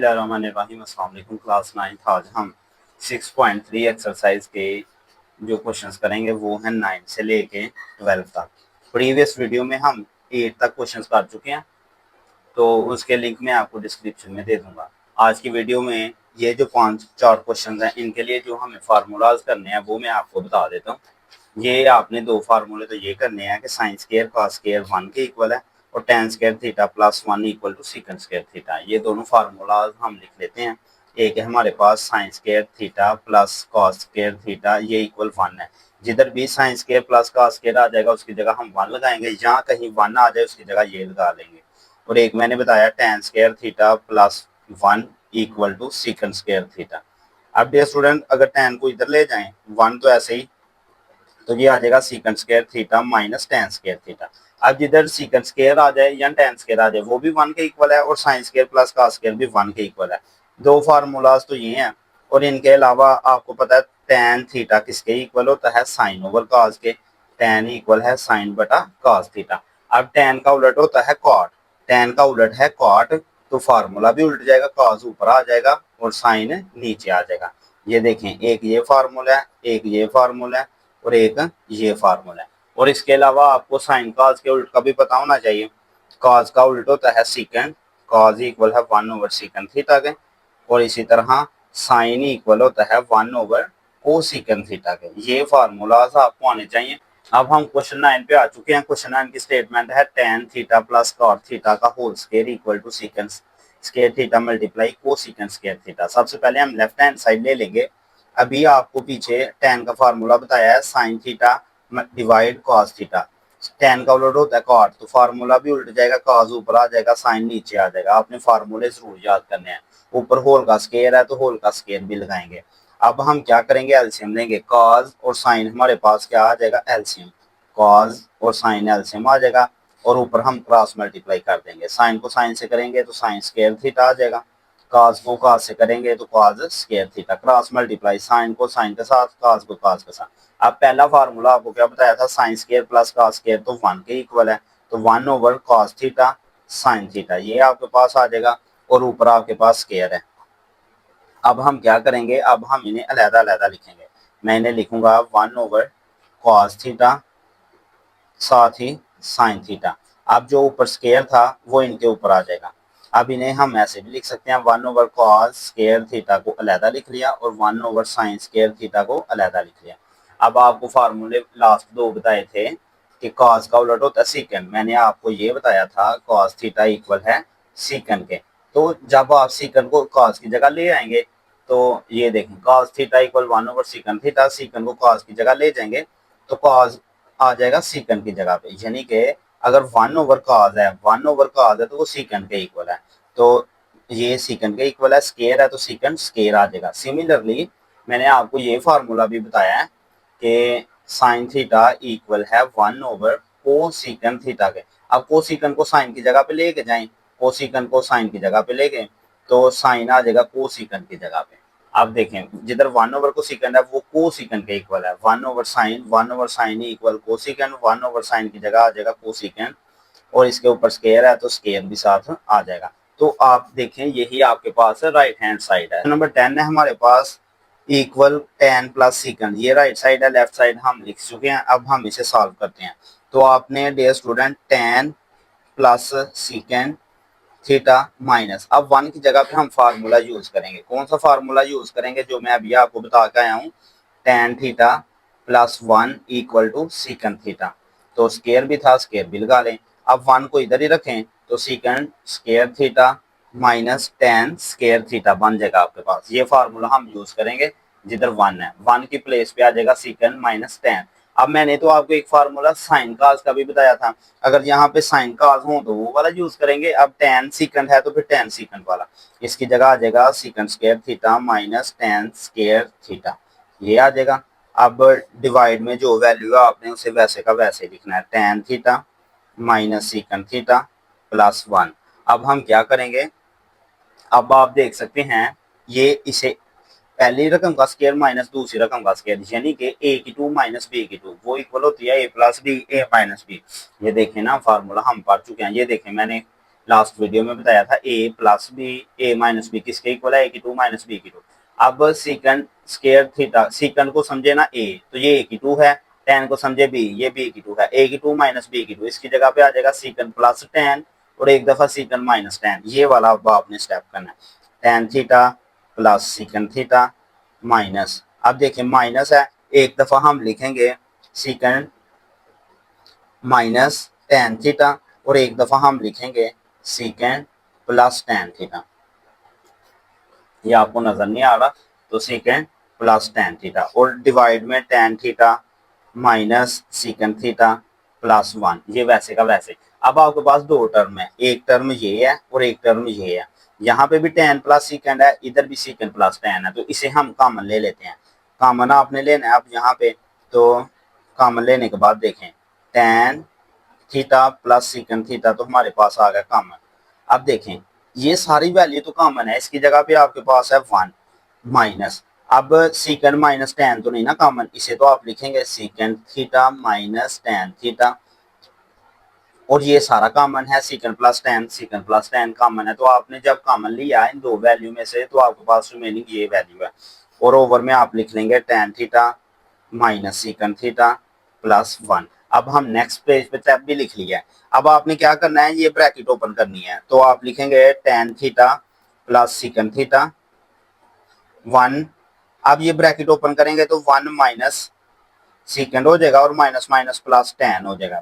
बिस्मिल्लाहिर्रहमानिर्रहीम। अस्सलाम वालेकुम। क्लास 9 आज हम 6.3 एक्सरसाइज के जो क्वेश्चंस करेंगे वो हैं 9 से लेके 12 तक। प्रीवियस वीडियो में हम 8 तक क्वेश्चंस कर चुके हैं, तो उसके लिंक मैं आपको डिस्क्रिप्शन में दे दूंगा। आज की वीडियो में ये जो 5-4 क्वेश्चंस हैं, इनके लिए जो हमें फार्मूलाज करने हैं वो मैं आपको बता देता हूँ। ये आपने दो फार्मूले तो ये करने हैं कि साइन स्केयर कॉस स्केयर 1 के इक्वल है और tan square theta plus 1 equal to secant square theta. ये दोनों फार्मूलाज हम लिख लेते हैं। एक है हमारे पास sine square theta plus cos square theta, ये इक्वल 1 है। जिधर भी sine square plus cos square आ जाएगा उसकी जगह हम 1 लगाएंगे, जहाँ कहीं 1 आ जाए उसकी जगह ये लगा लेंगे। और एक मैंने बताया tan square theta plus 1 equal to secant square theta. अब डियर स्टूडेंट, अगर tan को इधर ले जाएं 1 तो ऐसे ही, तो ये आ जाएगा secant square theta minus tan square theta. अब जिधर सीकन स्केयर आ जाए या tan स्केयर आ जाए वो भी 1 के इक्वल है और sign square plus cos square भी 1 के इक्वल है। दो फार्मूलाज तो ये हैं। और इनके अलावा आपको पता है tan थीटा किसके इक्वल होता है, साइन ओवर कॉस के। tan इक्वल है साइन बटा कॉस थीटा। अब tan का उलट होता है कॉट, tan का उलट है कॉट, तो फार्मूला भी उल्ट जाएगा, कॉस ऊपर आ जाएगा और साइन नीचे आ जाएगा। ये देखें, एक ये फार्मूला है, एक ये फार्मूला है और एक ये फार्मूला है। और इसके अलावा आपको साइन कॉस के उल्ट का भी पता होना चाहिए। कॉस का उल्ट होता है सीकन, कॉस इक्वल है 1 ओवर सीकन थीटा के। और इसी तरह साइन इक्वल होता है 1 ओवर कोसिकन थीटा के। ये फार्मूलाज आपको आने चाहिए। अब हम क्वेश्चन 9 पे आ चुके हैं। क्वेश्चन 9 की स्टेटमेंट है tan theta plus cot theta का whole square equal to secant square theta multiply cosecant square theta. सबसे पहले हम लेफ्ट हैंड साइड ले लेंगे। अभी आपको पीछे tan का फार्मूला बताया है sine theta divide cos theta. tan का उलट होता है कॉट, तो फार्मूला भी उल्ट जाएगा, कॉस ऊपर आ जाएगा, साइन नीचे आ जाएगा। आपने फार्मूले जरूर याद करने हैं। ऊपर होल का स्क्वायर है तो होल का स्क्वायर भी लगाएंगे। अब हम क्या करेंगे, एलसीएम लेंगे। कॉस और साइन हमारे पास क्या आ जाएगा, एलसीएम। कॉस और साइन एलसीएम आ जाएगा और ऊपर हम क्रॉस मल्टीप्लाई कर देंगे। साइन को साइन से करेंगे तो साइन स्क्वायर थीटा आ जाएगा, कॉस को कॉस से करेंगे तो cos square theta. Cross multiply sine को साइन के साथ, कॉस को कॉस के साथ। अब पहला फार्मूला आपको क्या बताया था, sine square plus cos square तो 1 के इक्वल है, तो 1 over cos theta sine theta ये आपके पास आ जाएगा और ऊपर आपके पास स्क्वायर है। अब हम क्या करेंगे, अब हम इन्हें अलग अलग लिखेंगे। मैं इन्हें लिखूंगा 1 ओवर कॉस थीटा साथ ही साइन थीटा। अब जो ऊपर स्क्वायर था वो इनके ऊपर आ जाएगा। अब इन्हें हम ऐसे भी लिख सकते हैं, 1 ओवर कॉस स्क्वायर थीटा को अलग लिख लिया और 1 ओवर साइन स्क्वायर थीटा को अलग लिख लिया। अब आपको फार्मूले लास्ट दो बताए थे कि कॉस का उलट होता है सीकन। मैंने आपको ये बताया था कॉस थीटा इक्वल है सीकन के। तो जब आप सीकन को कॉस की जगह ले आएंगे तो ये देखें, cos theta equal 1 over secant theta, secant को कॉस की जगह ले जाएंगे तो कॉस आ जाएगा सीकन की जगह पे। यानी कि अगर 1 ओवर कॉस है, 1 ओवर कॉस है तो वो सीकन के इक्वल है, तो ये सीकन के इक्वल है। स्केयर है तो सीकन स्केयर आ जाएगा। सिमिलरली मैंने आपको ये फार्मूला भी बताया है कि साइन थीटा इक्वल है 1 ओवर कोसिकन थीटा के। अब कोसिकन को साइन की जगह पे लेके जाएं, कोसिकन को साइन की जगह पे ले गए तो साइन आ जाएगा कोसिकन की जगह पे। अब देखें, जिधर 1 ओवर कोसिकन है वो कोसिकन के इक्वल है। 1 over sine equal cosecant, 1 over sine की जगह आ जाएगा कोसिकन और इसके ऊपर स्केयर है तो स्केयर भी साथ आ जाएगा। तो आप देखें, यही आपके पास है राइट हैंड साइड है। नंबर 10 है हमारे पास इक्वल tan प्लस सीकन। ये राइट साइड है, लेफ्ट साइड हम लिख चुके हैं। अब हम इसे सॉल्व करते हैं। तो आपने dear student tan plus secant theta minus, अब 1 की जगह पे हम फार्मूला यूज करेंगे। कौन सा फार्मूला यूज करेंगे, जो मैं अभी आपको बता के आया हूँ, tan theta plus 1 equal to secant theta. तो स्केयर भी था, स्केयर भी लगा लें। अब 1 को इधर ही रखें तो secant square theta minus tan square theta बन जाएगा आपके पास। ये फार्मूला हम यूज करेंगे जिधर 1 है। 1 की प्लेस पे आ जाएगा सीकन माइनस tan। अब मैंने तो आपको एक फार्मूला साइन काज का भी बताया था, अगर यहाँ पे साइन काज हो तो वो वाला यूज करेंगे। अब tan सीकंड है तो फिर tan सीकंड वाला, इसकी जगह आ जाएगा secant square theta minus tan square theta, ये आ जाएगा। अब डिवाइड में जो वैल्यू है आपने उसे वैसे का वैसे लिखना है, tan theta minus secant theta plus 1। अब हम क्या करेंगे, अब आप देख सकते हैं ये इसे पहली रकम का स्केयर माइनस दूसरी रकम का स्केयर, यानी कि ए की 2 माइनस बी की 2 वो इक्वल होती है ए प्लस बी ए माइनस बी। ये देखें ना, फार्मूला हम पढ़ चुके हैं। ये देखें, मैंने लास्ट वीडियो में बताया था a plus B a minus B किसके इक्वल है, a की 2 माइनस b की 2। अब सीकेंड स्केयर थीटा, सीकेंड को समझे ना a तो ये a की 2 है, tan को समझे b ये b की 2 है, a की 2 माइनस b की 2 इसकी जगह पे आ जाएगा सीकेंड प्लस tan और एक दफा सीकेंड माइनस tan। ये वाला अब आपने स्टेप करना है, tan theta plus secant theta minus, अब देखिए माइनस है, एक दफा हम लिखेंगे सीकेंड माइनस tan थीटा और एक दफा हम लिखेंगे सीकेंड प्लस tan थीटा। ये आपको नजर नहीं आ रहा तो सीकेंड प्लस tan थीटा और डिवाइड में tan theta minus secant theta plus 1, ये वैसे का वैसे। अब आपके पास दो टर्म है, एक टर्म ये है और एक टर्म ये है, यहाँ पे भी tan प्लस सीकेंड है, इधर भी सीकेंड प्लस tan है, तो इसे हम कॉमन ले लेते हैं। कॉमन आपने लेना है अब यहाँ पे, तो कॉमन लेने के बाद देखें tan theta plus secant theta तो हमारे पास आ गया कॉमन। अब देखें ये सारी वैल्यू तो कॉमन है, इसकी जगह पे आपके पास है 1 माइनस, अब सीकेंड माइनस tan तो नहीं ना कॉमन, इसे तो आप लिखेंगे secant theta minus tan theta और ये सारा कॉमन है, सीकेंड प्लस tan कॉमन है, तो आपने जब कॉमन लिया इन दो वैल्यू में से तो आपके पास रिमेनिंग ये वैल्यू है और ओवर में आप लिख लेंगे tan theta minus secant theta plus 1। अब हम नेक्स्ट पेज पे स्टेप भी लिख लिया है, अब आपने क्या करना है, ये ब्रैकेट ओपन करनी है, तो आप लिखेंगे tan theta plus secant theta 1। अब ये ब्रैकेट ओपन करेंगे तो 1 माइनस सीकेंड हो जाएगा और माइनस माइनस प्लस tan हो जाएगा।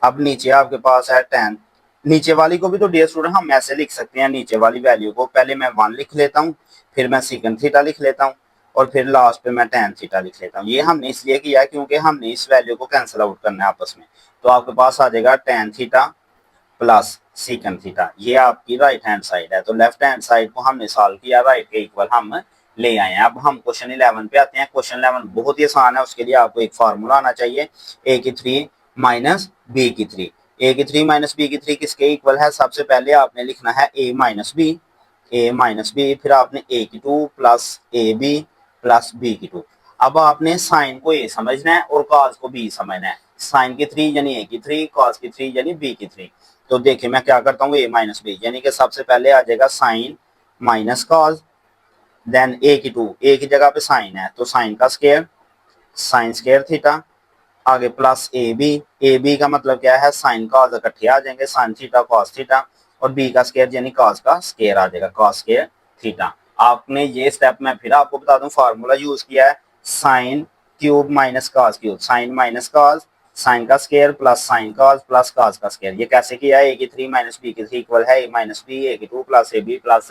अब नीचे आपके पास है tan, नीचे वाली को भी तो डियर स्टूडेंट हम ऐसे लिख सकते हैं, नीचे वाली वैल्यू को पहले मैं 1 लिख लेता हूँ, फिर मैं सीकेंड थीटा लिख लेता हूँ और फिर लास्ट पे मैं tan थीटा लिख लेता हूँ। ये हमने इसलिए किया है क्योंकि हमने इस वैल्यू को कैंसिल आउट करना है आपस में, तो आपके पास आ जाएगा tan theta plus secant theta, ये आपकी राइट हैंड साइड है। तो लेफ्ट हैंड साइड को हमने सॉल्व किया, राइट के इक्वल हम ले आए हैं। अब हम क्वेश्चन 11 पे आते हैं। क्वेश्चन 11 बहुत ही आसान है, उसके लिए आपको एक फार्मूला आना चाहिए, a की 3 माइनस b की 3। a की 3 माइनस b की 3 किसके इक्वल है, सबसे पहले आपने लिखना है a माइनस b, फिर आपने a की 2 plus A B plus b की 2। अब आपने साइन को a समझना है और कॉस को b समझना है। साइन की 3 यानी a की 3, कॉस की 3 यानी b की 3। तो देखिए मैं क्या करता हूँ, a माइनस बी यानी कि सबसे पहले आ जाएगा sine minus cos, then a की 2, a की जगह पे साइन है तो साइन का स्केयर, साइन स्केयर थीटा, आगे प्लस ए बी का मतलब क्या है, साइन कॉस इकट्ठे आ जाएंगे, साइन थीटा कॉस थीटा और b का स्केयर यानी कॉस का स्केयर आ जाएगा, कॉस स्केयर थीटा। आपने ये स्टेप मैं फिर आपको बता दूं, फार्मूला यूज किया है sine cube minus cos cube, sine minus cos, sine का square plus sine cos plus cos का स्केयर। ये कैसे किया है, a की 3 माइनस b की 3 इक्वल है a माइनस बी, a की 2 plus A B plus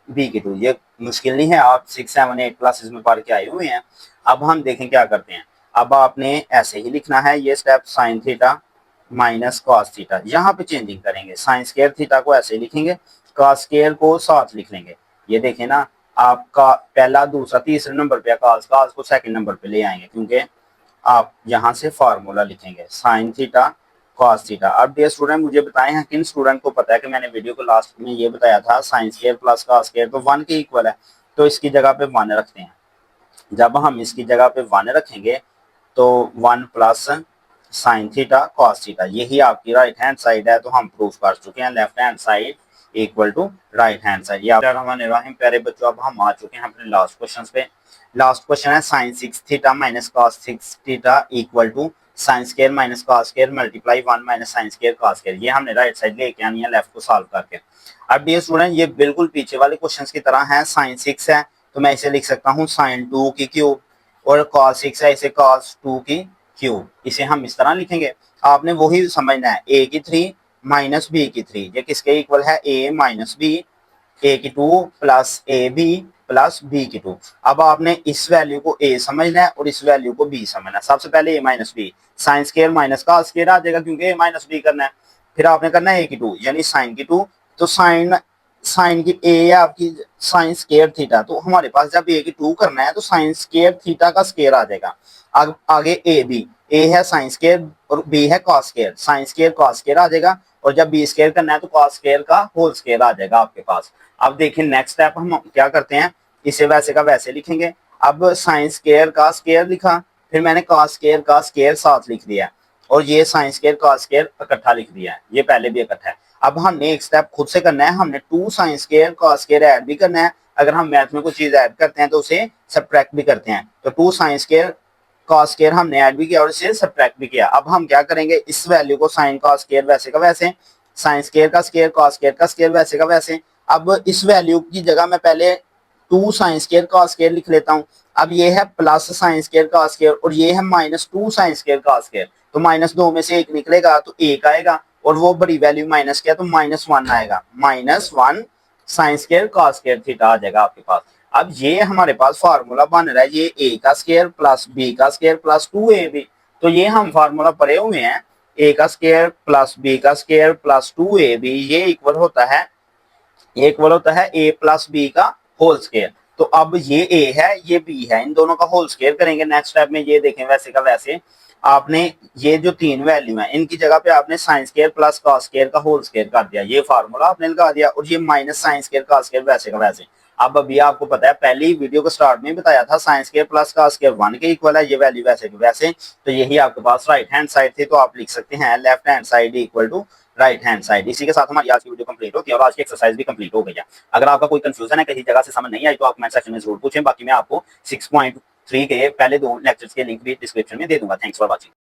b की 2। ये मुश्किल नहीं है, आप 6, 7, 8 क्लासेस में पढ़ के आए हुए हैं। अब हम देखें क्या करते हैं, अब आपने ऐसे ही लिखना है ये step, sine theta minus cos theta, यहाँ पे चेंजिंग करेंगे, साइन स्केयर थीटा को ऐसे ही लिखेंगे, कॉस स्केयर को साथ लिख लेंगे। ये देखें ना, आपका पहला दूसरा तीसरे नंबर पे कॉस, कॉस को सेकंड नंबर पे ले आएंगे क्योंकि आप यहाँ से फार्मूला लिखेंगे साइन थीटा कॉस थीटा। अब डियर स्टूडेंट मुझे बताएं हैं किन स्टूडेंट को पता है कि मैंने वीडियो को लास्ट में ये बताया था sign square plus cos square तो 1 के इक्वल है, तो इसकी जगह पे 1 रखते हैं। जब हम इसकी जगह पे 1 रखेंगे तो 1 plus sine theta cos theta, यही आपकी राइट हैंड साइड है, तो हम प्रूफ कर चुके हैं left hand side equal to right hand side. ये प्यारे बच्चों अब हम आ चुके हैं अपने लास्ट क्वेश्चन पे। लास्ट क्वेश्चन है sine 6 theta minus cos 6 theta equal to sine square minus cos square multiply 1 minus sine square cos square. ये हमने राइट साइड लेके आनी है लेफ्ट को सॉल्व करके। अब डियर स्टूडेंट ये बिल्कुल पीछे वाले क्वेश्चन की तरह है, साइन 6 है तो मैं इसे लिख सकता हूँ साइन 2 की क्यूब और कॉस 6 है इसे कॉस 2 की क्यूब, इसे हम इस तरह लिखेंगे। आपने वही समझना है, a की 3 माइनस b की 3 ये किसके इक्वल है, a माइनस b, a की 2 plus A B plus b की 2। अब आपने इस वैल्यू को a समझना है और इस वैल्यू को b समझना है। सबसे पहले a minus B, sine square minus का स्केयर आ जाएगा क्योंकि a माइनस बी करना है, फिर आपने करना है a की 2 यानी साइन की 2, तो साइन साइन की a है आपकी साइन स्केयर थीटा, तो हमारे पास जब a की 2 करना है तो साइन स्केयर थीटा का स्केयर आ जाएगा। आगे ए बी, ए है साइन स्केयर और बी है cos square, sine square cos square आ जाएगा और जब बी स्केयर करना है तो कॉस स्केयर का होल स्केयर आ जाएगा आपके पास। अब देखिए नेक्स्ट स्टेप हम क्या करते हैं, इसे वैसे का वैसे लिखेंगे। अब साइन स्केयर का स्केयर लिखा, फिर मैंने कॉस स्केयर का स्केयर साथ लिख दिया और ये साइन स्केयर कॉस स्केयर इकट्ठा लिख दिया है, ये पहले भी इकट्ठा है। अब हमने एक स्टेप खुद से करना है, हमने 2 sin square cos square add भी करना है। अगर हम मैथ में कोई चीज ऐड करते हैं तो उसे सब्ट्रैक्ट भी करते हैं। तो 2 sin स्क्वायर cos स्क्वायर हमने ऐड भी किया और इसे सब्ट्रैक्ट भी किया। अब हम क्या करेंगे, इस वैल्यू को sin cos स्क्वायर वैसे का वैसे, sin स्क्वायर का स्क्वायर cos स्क्वायर का स्क्वायर वैसे का वैसे। अब इस वैल्यू की जगह मैं पहले 2 sin स्क्वायर cos स्क्वायर लिख लेता हूँ। अब ये है plus sin square cos square और ये है -2 sin स्क्वायर cos स्क्वायर। तो -2 में से एक निकलेगा तो एक आएगा और वो बड़ी वैल्यू माइनस क्या, तो -1 आएगा। -1 sin square cos square theta आ जाएगा आपके पास। अब ये हमारे पास फार्मूला बन रहा है, ये a का स्क्वायर प्लस b का स्क्वायर प्लस 2ab। तो ये हम फार्मूला पढ़े हुए हैं, a का स्क्वायर प्लस b का स्क्वायर प्लस 2ab, ये इक्वल होता है a प्लस बी का होल स्क्वायर। तो अब ये a है ये b है, इन दोनों का होल स्क्वायर करेंगे। नेक्स्ट स्टेप में ये देखें, वैसे का वैसे आपने ये जो 3 वैल्यू है इनकी जगह पे आपने sin square plus cos square का होल स्क्वायर कर दिया, ये फार्मूला आपने लगा दिया। और ये minus sin square cos square वैसे का वैसे। अब अभी आपको पता है, पहली वीडियो को स्टार्ट में बताया था sin square plus cos square 1 के इक्वल है, ये वैल्यू वैसे के वैसे। तो यही आपके पास राइट हैंड साइड थी, तो आप लिख सकते हैं left hand side equal to right hand side. इसी के साथ हमारी आज की वीडियो कंप्लीट होती है और आज की एक्सरसाइज भी कंप्लीट हो गई है। अगर आपका कोई कंफ्यूजन है, कहीं जगह से समझ नहीं आई, तो आप कमेंट सेक्शन में जरूर पूछें। बाकी मैं आपको 6.3 के पहले 2 लेक्चर्स के लिंक भी डिस्क्रिप्शन में दे दूंगा। Thanks for watching.